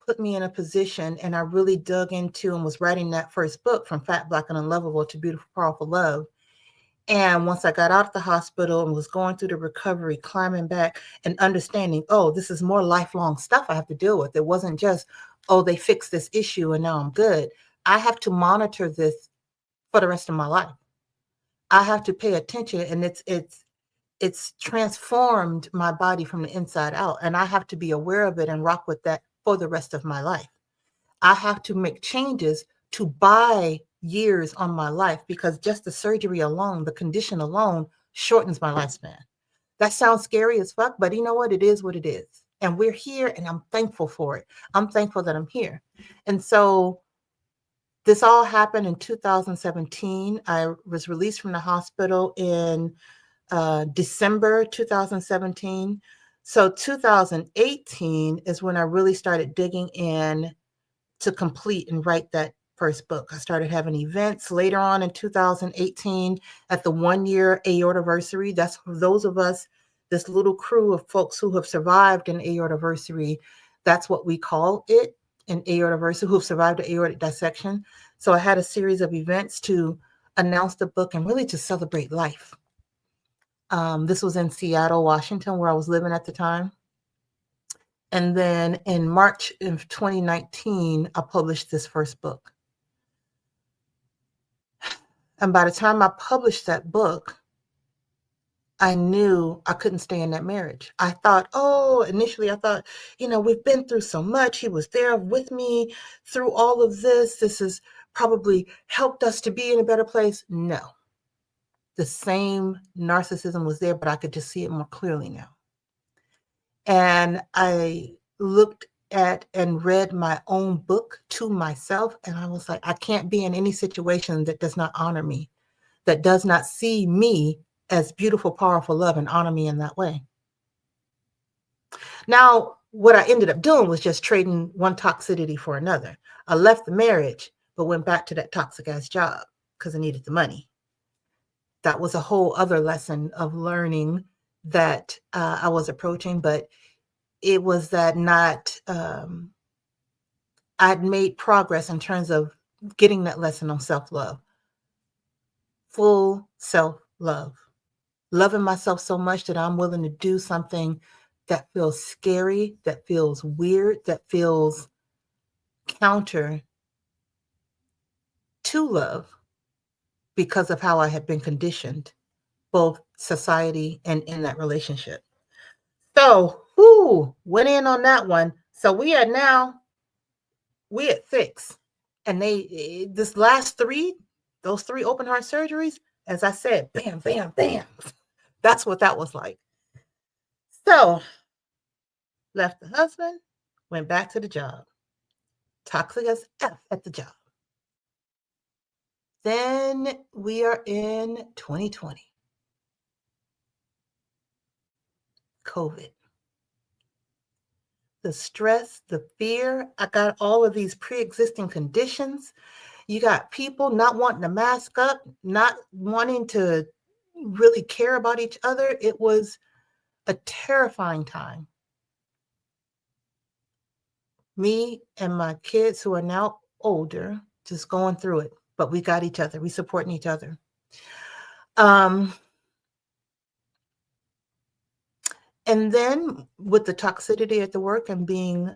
S1: put me in a position, and I really dug into and was writing that first book, From Fat, Black, and Unlovable to Beautiful, Powerful Love. And once I got out of the hospital and was going through the recovery, climbing back and understanding, oh, this is more lifelong stuff I have to deal with. It wasn't just, oh, they fixed this issue and now I'm good. I have to monitor this for the rest of my life. I have to pay attention, and it's transformed my body from the inside out, and I have to be aware of it and rock with that for the rest of my life. I have to make changes to buy years on my life, because just the surgery alone, the condition alone, shortens my lifespan. That sounds scary as fuck, but you know what? It is what it is. And we're here, and I'm thankful for it. I'm thankful that I'm here. And so this all happened in 2017. I was released from the hospital in December 2017. So 2018 is when I really started digging in to complete and write that first book. I started having events later on in 2018 at the 1-year aortiversary. That's for those of us, this little crew of folks who have survived an aortiversary. That's what we call it, an aortiversary, who have survived an aortic dissection. So I had a series of events to announce the book and really to celebrate life. This was in Seattle, Washington, where I was living at the time. And then in March of 2019, I published this first book. And by the time I published that book, I knew I couldn't stay in that marriage. I thought, initially I thought, we've been through so much. He was there with me through all of this. This has probably helped us to be in a better place. No. The same narcissism was there, but I could just see it more clearly now. And I looked at and read my own book to myself, and I was like, I can't be in any situation that does not honor me, that does not see me as beautiful, powerful love and honor me in that way. Now, what I ended up doing was just trading one toxicity for another. I left the marriage, but went back to that toxic ass job because I needed the money. That was a whole other lesson of learning that I was approaching, but it was that I'd made progress in terms of getting that lesson on self-love. Full self-love. Loving myself so much that I'm willing to do something that feels scary, that feels weird, that feels counter to love because of how I had been conditioned, both society and in that relationship. So, went in on that one. So we at 6. And this last 3, those 3 open heart surgeries, as I said, bam, bam, bam. That's what that was like. So, left the husband, went back to the job. Toxic as F at the job. Then we are in 2020. COVID. The stress, the fear. I got all of these pre-existing conditions. You got people not wanting to mask up, not wanting to really care about each other. It was a terrifying time. Me and my kids, who are now older, just going through it, but we got each other. We supporting each other. And then with the toxicity at the work and being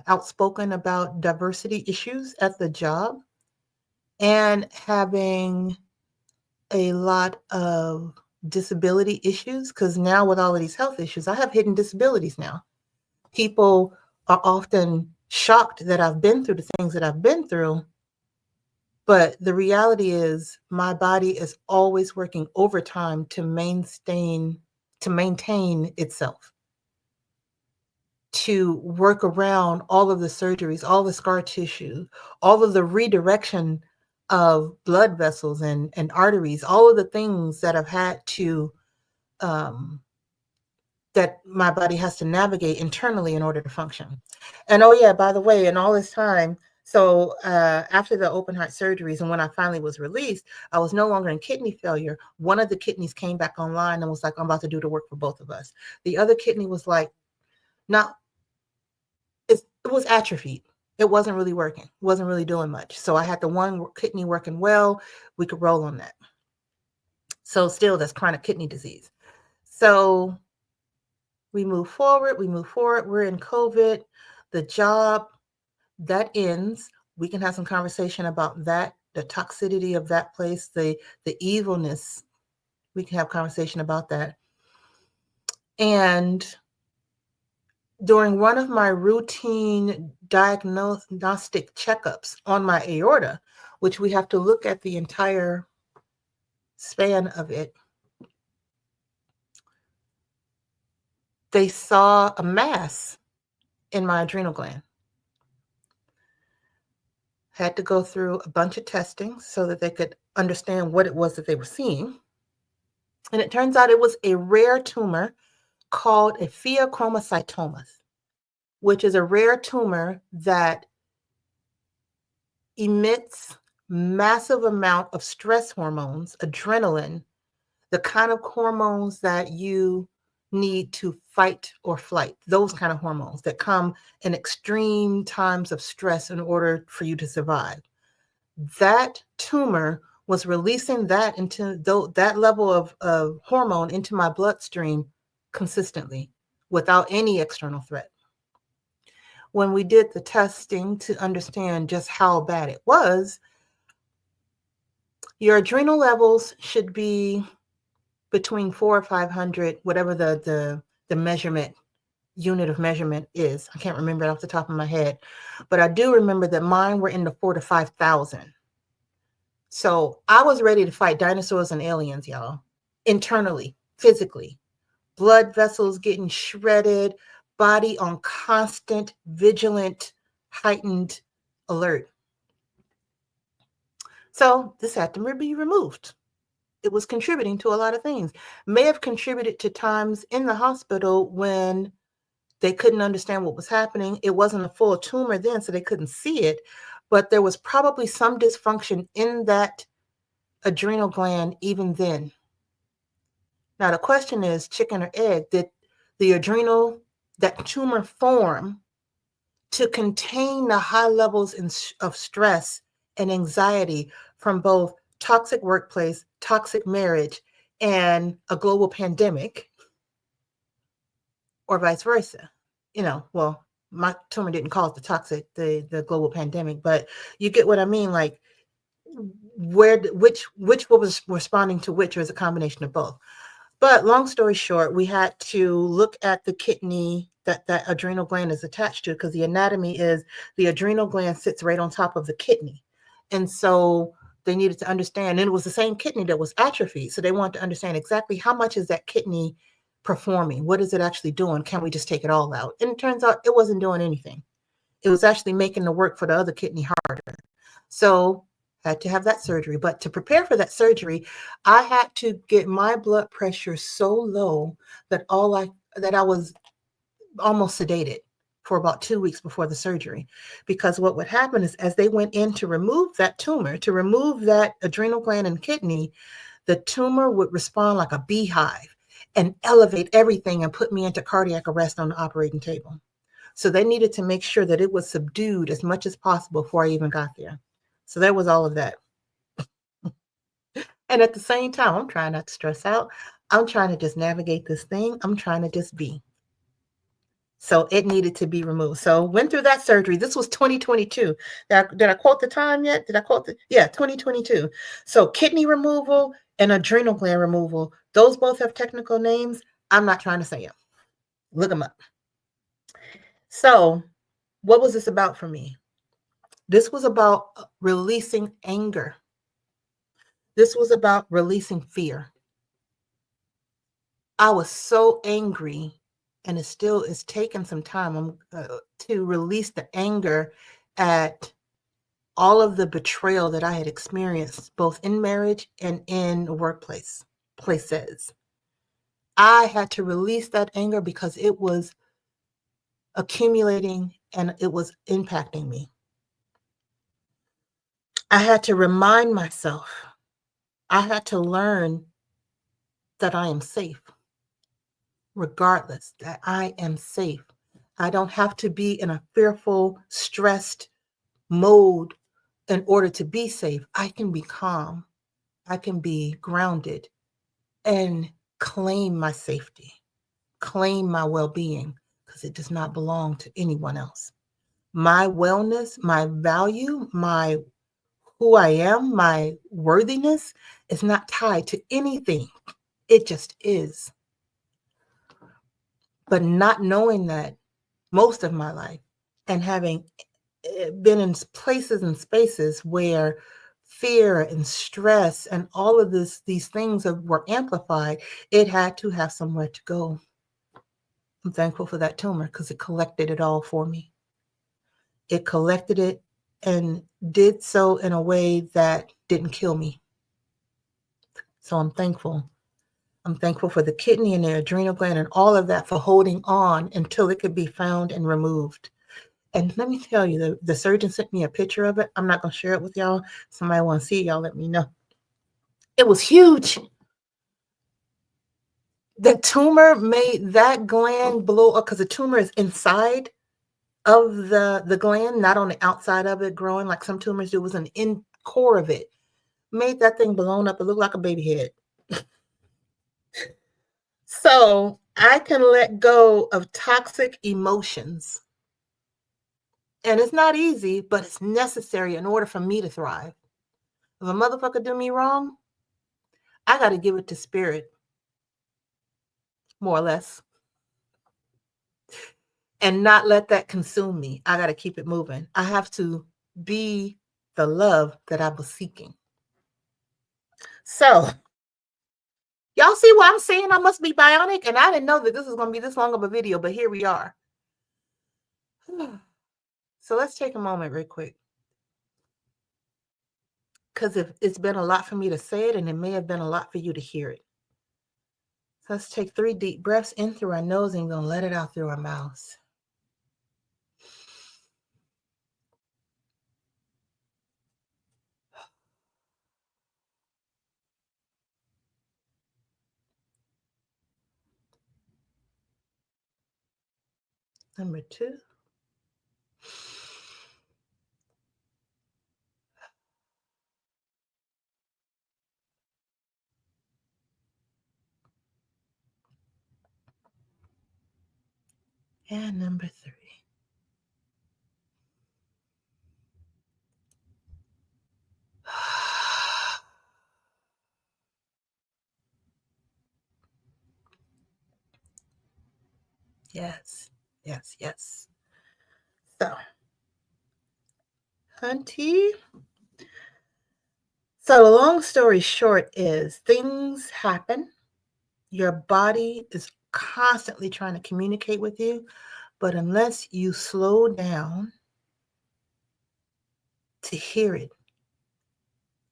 S1: outspoken about diversity issues at the job, and having a lot of disability issues, because now with all of these health issues, I have hidden disabilities now. People are often shocked that I've been through the things that I've been through, but the reality is my body is always working overtime to maintain itself, to work around all of the surgeries, all the scar tissue, all of the redirection of blood vessels and arteries, all of the things that I've had to that my body has to navigate internally in order to function. And oh yeah, by the way, in all this time, so after the open heart surgeries and when I finally was released, I was no longer in kidney failure. One of the kidneys came back online and was like, I'm about to do the work for both of us. The other kidney was like, not, it was atrophied. It wasn't really working. It wasn't really doing much. So I had the one kidney working well. We could roll on that. So still, that's chronic kidney disease. So we move forward. We're in COVID. The job, that ends. We can have some conversation about that, the toxicity of that place, the evilness. We can have conversation about that. And during one of my routine diagnostic checkups on my aorta, which we have to look at the entire span of it, they saw a mass in my adrenal gland. Had to go through a bunch of testing so that they could understand what it was that they were seeing. And it turns out it was a rare tumor called a pheochromocytoma, which is a rare tumor that emits massive amount of stress hormones, adrenaline, the kind of hormones that you need to fight or flight, those kind of hormones that come in extreme times of stress in order for you to survive. That tumor was releasing that into that level of hormone into my bloodstream consistently without any external threat. When we did the testing to understand just how bad it was, your adrenal levels should be between 400 or 500, whatever the measurement unit of measurement is. I can't remember it off the top of my head, but I do remember that mine were in the 4,000 to 5,000. So I was ready to fight dinosaurs and aliens, y'all, internally, physically. Blood vessels getting shredded, body on constant, vigilant, heightened alert. So this had to be removed. It was contributing to a lot of things. May have contributed to times in the hospital when they couldn't understand what was happening. It wasn't a full tumor then, so they couldn't see it, but there was probably some dysfunction in that adrenal gland even then. Now, the question is, chicken or egg? Did the adrenal, that tumor form to contain the high levels of stress and anxiety from both toxic workplace, toxic marriage, and a global pandemic, or vice versa? Well, my tumor didn't cause the global pandemic, but you get what I mean. Like, which was responding to which, or is a combination of both? But long story short, we had to look at the kidney that adrenal gland is attached to, because the anatomy is the adrenal gland sits right on top of the kidney. And so they needed to understand, and it was the same kidney that was atrophied. So they wanted to understand exactly how much is that kidney performing? What is it actually doing? Can we just take it all out? And it turns out it wasn't doing anything. It was actually making the work for the other kidney harder. So had to have that surgery. But to prepare for that surgery, I had to get my blood pressure so low that I was almost sedated for about 2 weeks before the surgery. Because what would happen is, as they went in to remove that tumor, to remove that adrenal gland and kidney, the tumor would respond like a beehive and elevate everything and put me into cardiac arrest on the operating table. So they needed to make sure that it was subdued as much as possible before I even got there. So there was all of that. And at the same time, I'm trying not to stress out. I'm trying to just navigate this thing. I'm trying to just be. So it needed to be removed. So went through that surgery. This was 2022. Did I quote the time yet? 2022. So kidney removal and adrenal gland removal. Those both have technical names. I'm not trying to say them. Look them up. So, what was this about for me? This was about releasing anger. This was about releasing fear. I was so angry, and it still is taking some time to release the anger at all of the betrayal that I had experienced, both in marriage and in places. I had to release that anger because it was accumulating and it was impacting me. I had to remind myself, I had to learn that I am safe, regardless, that I am safe. I don't have to be in a fearful, stressed mode in order to be safe. I can be calm. I can be grounded and claim my safety, claim my well-being, because it does not belong to anyone else. My wellness, my value, my who I am, my worthiness is not tied to anything. It just is. But not knowing that most of my life and having been in places and spaces where fear and stress and all of these things were amplified, it had to have somewhere to go. I'm thankful for that tumor because it collected it all for me. It collected it and did so in a way that didn't kill me. So I'm thankful. I'm thankful for the kidney and the adrenal gland and all of that for holding on until it could be found and removed. And let me tell you, the surgeon sent me a picture of it. I'm not going to share it with y'all. Somebody want to see, y'all let me know. It was huge. The tumor made that gland blow up because the tumor is inside of the gland, not on the outside of it growing like some tumors do. It was an in core of it. Made that thing blown up. It looked like a baby head. So I can let go of toxic emotions. And it's not easy, but it's necessary in order for me to thrive. If a motherfucker do me wrong, I got to give it to spirit, more or less, and not let that consume me. I got to keep it moving. I have to be the love that I was seeking. So, y'all see why I'm saying I must be bionic? And I didn't know that this was going to be this long of a video, but here we are. So let's take a moment real quick. Because it's been a lot for me to say it, and it may have been a lot for you to hear it. So let's take 3 deep breaths in through our nose, and we're going to let it out through our mouths. Number 2. And number 3. Yes, yes, yes. So, hunty. So, the long story short is things happen. Your body is constantly trying to communicate with you, but unless you slow down to hear it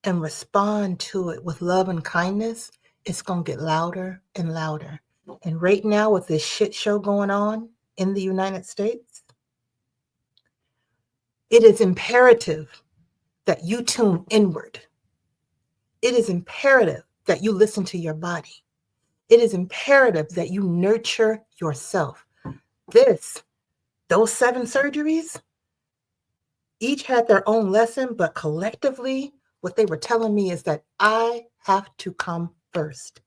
S1: and respond to it with love and kindness, it's going to get louder and louder. And right now, with this shit show going on in the United States, it is imperative that you tune inward. It is imperative that you listen to your body. It is imperative that you nurture yourself. Those 7 surgeries, each had their own lesson, but collectively, what they were telling me is that I have to come first.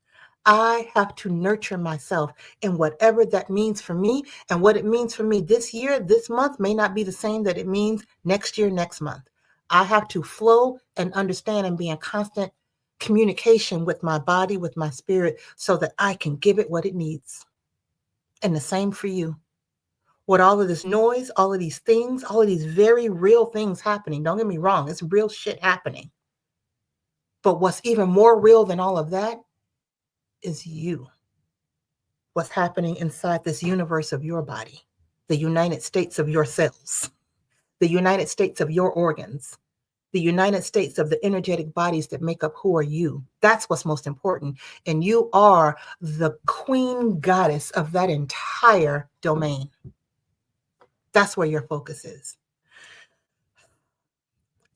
S1: I have to nurture myself, and whatever that means for me, and what it means for me this year, this month may not be the same that it means next year, next month. I have to flow and understand and be in constant communication with my body, with my spirit, so that I can give it what it needs. And the same for you. With all of this noise, all of these things, all of these very real things happening. Don't get me wrong, it's real shit happening. But what's even more real than all of that is you. What's happening inside this universe of your body, the United States of your cells, the United States of your organs, the United States of the energetic bodies that make up who are you. That's what's most important. And you are the queen goddess of that entire domain. That's where your focus is.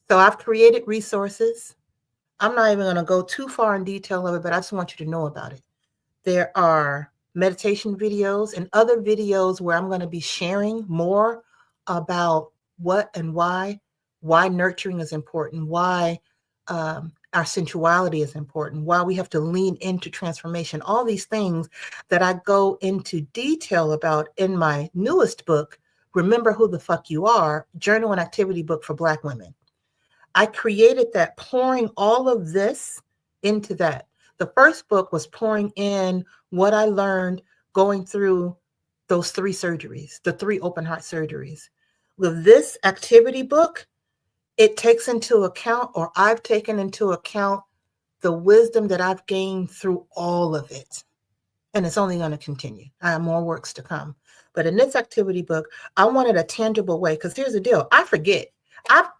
S1: So I've created resources. I'm not even going to go too far in detail of it, but I just want you to know about it. There are meditation videos and other videos where I'm going to be sharing more about what and why nurturing is important, why our sensuality is important, why we have to lean into transformation, all these things that I go into detail about in my newest book, Remember Who the Fuck You Are, Journal and Activity Book for Black Women. I created that, pouring all of this into that. The first book was pouring in what I learned going through those 3 surgeries, the 3 open heart surgeries. With this activity book, it takes into account, or I've taken into account, the wisdom that I've gained through all of it. And it's only going to continue. I have more works to come. But in this activity book, I wanted a tangible way, because here's the deal. I forget.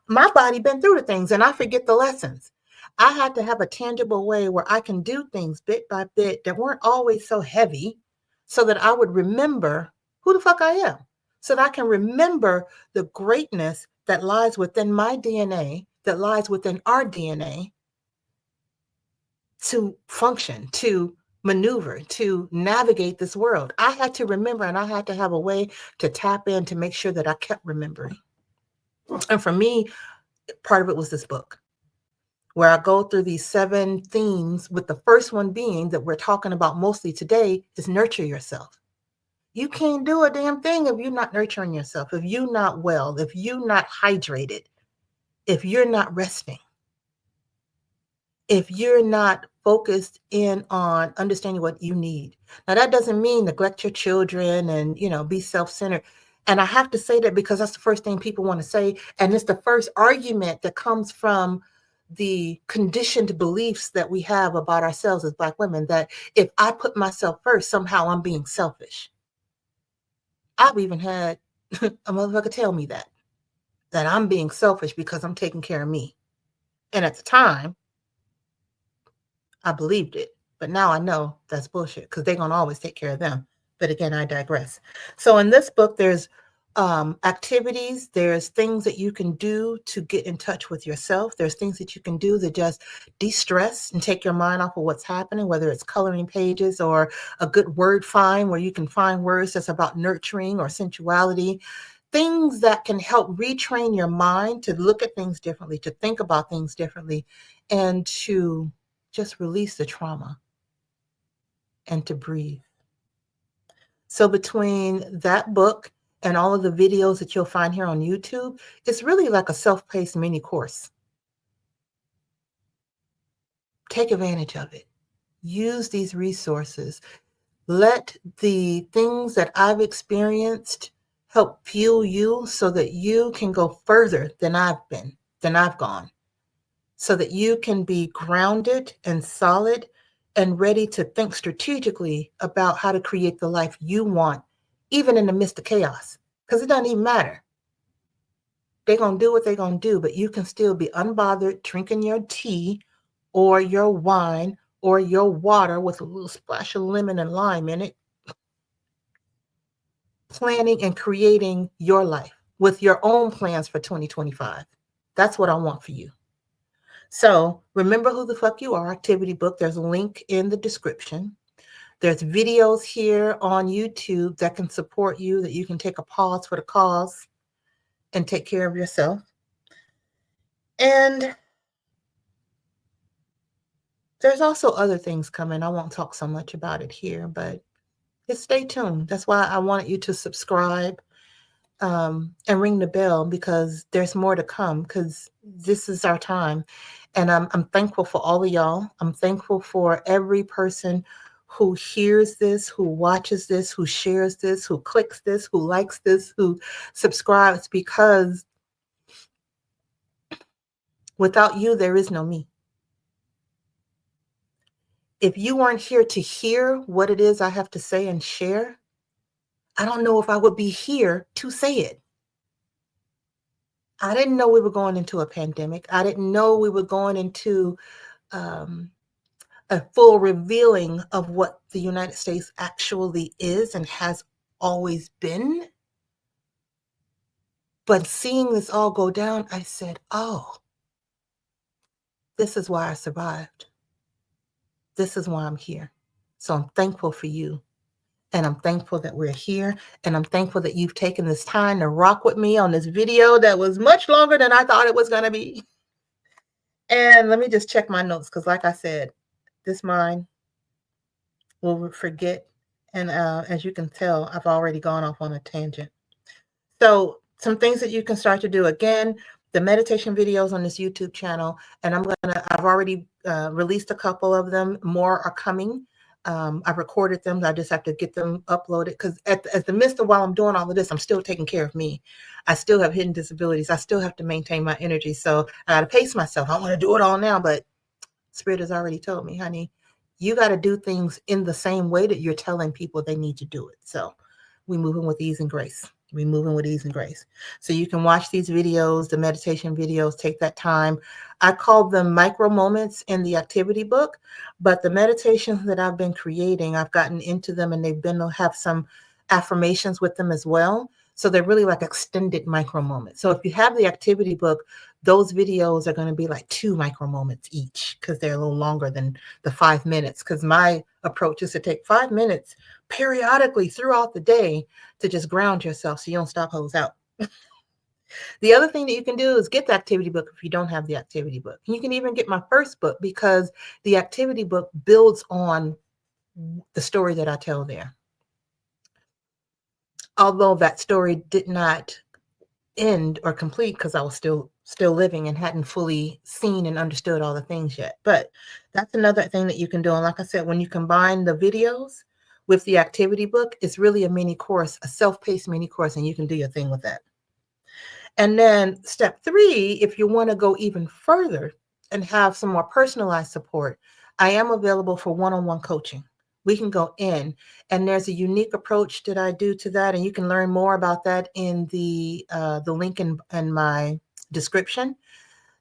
S1: My body been through the things and I forget the lessons. I had to have a tangible way where I can do things bit by bit that weren't always so heavy, so that I would remember who the fuck I am, so that I can remember the greatness that lies within my DNA, that lies within our DNA, to function, to maneuver, to navigate this world. I had to remember, and I had to have a way to tap in to make sure that I kept remembering. And for me, part of it was this book, where I go through these 7 themes, with the first one being that we're talking about mostly today is nurture yourself. You can't do a damn thing if you're not nurturing yourself, if you're not well, if you're not hydrated, if you're not resting, if you're not focused in on understanding what you need. Now, that doesn't mean neglect your children and, be self-centered. And I have to say that because that's the first thing people want to say. And it's the first argument that comes from the conditioned beliefs that we have about ourselves as Black women, that if I put myself first, somehow I'm being selfish. I've even had a motherfucker tell me that I'm being selfish because I'm taking care of me. And at the time, I believed it, but now I know that's bullshit, because they're going to always take care of them. But again, I digress. So in this book, there's activities, there's things that you can do to get in touch with yourself. There's things that you can do to just de-stress and take your mind off of what's happening, whether it's coloring pages or a good word find where you can find words that's about nurturing or sensuality. Things that can help retrain your mind to look at things differently, to think about things differently, and to just release the trauma and to breathe. So between that book and all of the videos that you'll find here on YouTube, it's really like a self-paced mini course. Take advantage of it. Use these resources. Let the things that I've experienced help fuel you so that you can go further than I've gone. So that you can be grounded and solid and ready to think strategically about how to create the life you want, even in the midst of chaos. Because it doesn't even matter. They're going to do what they're going to do, but you can still be unbothered, drinking your tea or your wine or your water with a little splash of lemon and lime in it, planning and creating your life with your own plans for 2025. That's what I want for you. So remember who the fuck you are, activity book. There's a link in the description. There's videos here on YouTube that can support you, that you can take a pause for the cause and take care of yourself. And there's also other things coming. I won't talk so much about it here, but just stay tuned. That's why I wanted you to subscribe and ring the bell, because there's more to come, because this is our time. And I'm thankful for all of y'all. I'm thankful for every person who hears this, who watches this, who shares this, who clicks this, who likes this, who subscribes, because without you, there is no me. If you weren't here to hear what it is I have to say and share, I don't know if I would be here to say it. I didn't know we were going into a pandemic. I didn't know we were going into um, a full revealing of what the United States actually is and has always been. But seeing this all go down, I said, oh, this is why I survived. This is why I'm here. So I'm thankful for you. And I'm thankful that we're here. And I'm thankful that you've taken this time to rock with me on this video that was much longer than I thought it was going to be. And let me just check my notes, because like I said, this mind will forget. And as you can tell, I've already gone off on a tangent. So some things that you can start to do. Again, the meditation videos on this YouTube channel, and I've already released a couple of them. More are coming. I've recorded them. I just have to get them uploaded, because at the midst of while I'm doing all of this, I'm still taking care of me. I still have hidden disabilities. I still have to maintain my energy. So I got to pace myself. I want to do it all now, but Spirit has already told me, honey, you got to do things in the same way that you're telling people they need to do it. So we moving with ease and grace. We moving with ease and grace. So you can watch these videos, the meditation videos, take that time. I call them micro moments in the activity book, but the meditations that I've been creating, I've gotten into them, and they've been to have some affirmations with them as well. So they're really like extended micro moments. So if you have the activity book, those videos are going to be like 2 micro moments each, because they're a little longer than the 5 minutes. Because my approach is to take 5 minutes periodically throughout the day to just ground yourself so you don't stop hose out. The other thing that you can do is get the activity book if you don't have the activity book. You can even get my first book, because the activity book builds on the story that I tell there. Although that story did not end or complete, because I was still living and hadn't fully seen and understood all the things yet. But that's another thing that you can do. And like I said, when you combine the videos with the activity book, it's really a mini course, a self-paced mini course, and you can do your thing with that. And then step 3, if you want to go even further and have some more personalized support, I am available for one-on-one coaching. We can go in, and there's a unique approach that I do to that, and you can learn more about that in the link in my description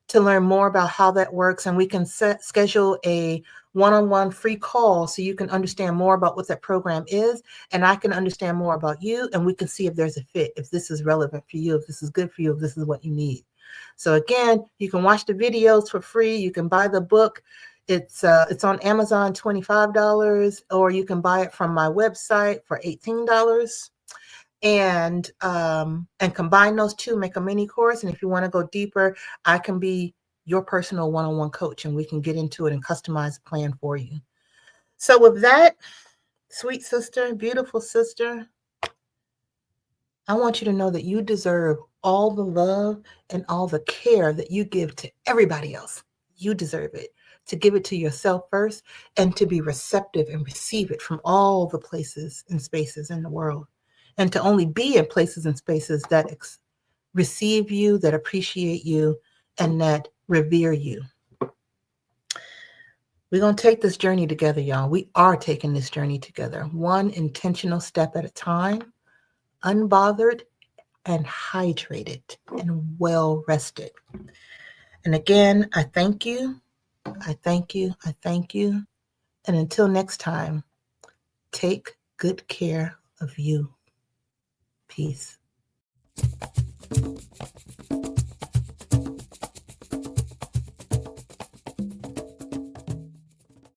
S1: to learn more about how that works. And we can schedule a one-on-one free call so you can understand more about what that program is, and I can understand more about you, and we can see if there's a fit, if this is relevant for you, if this is good for you, if this is what you need. So again, you can watch the videos for free. You can buy the book. It's on Amazon, $25, or you can buy it from my website for $18. And combine those two, make a mini course. And if you want to go deeper, I can be your personal one-on-one coach, and we can get into it and customize a plan for you. So with that, sweet sister, beautiful sister, I want you to know that you deserve all the love and all the care that you give to everybody else. You deserve it. To give it to yourself first, and to be receptive and receive it from all the places and spaces in the world. And to only be in places and spaces that receive you, that appreciate you, and that revere you. We're going to take this journey together, y'all. We are taking this journey together, one intentional step at a time, unbothered and hydrated and well rested. And again, I thank you. I thank you. I thank you. And until next time, take good care of you. Peace.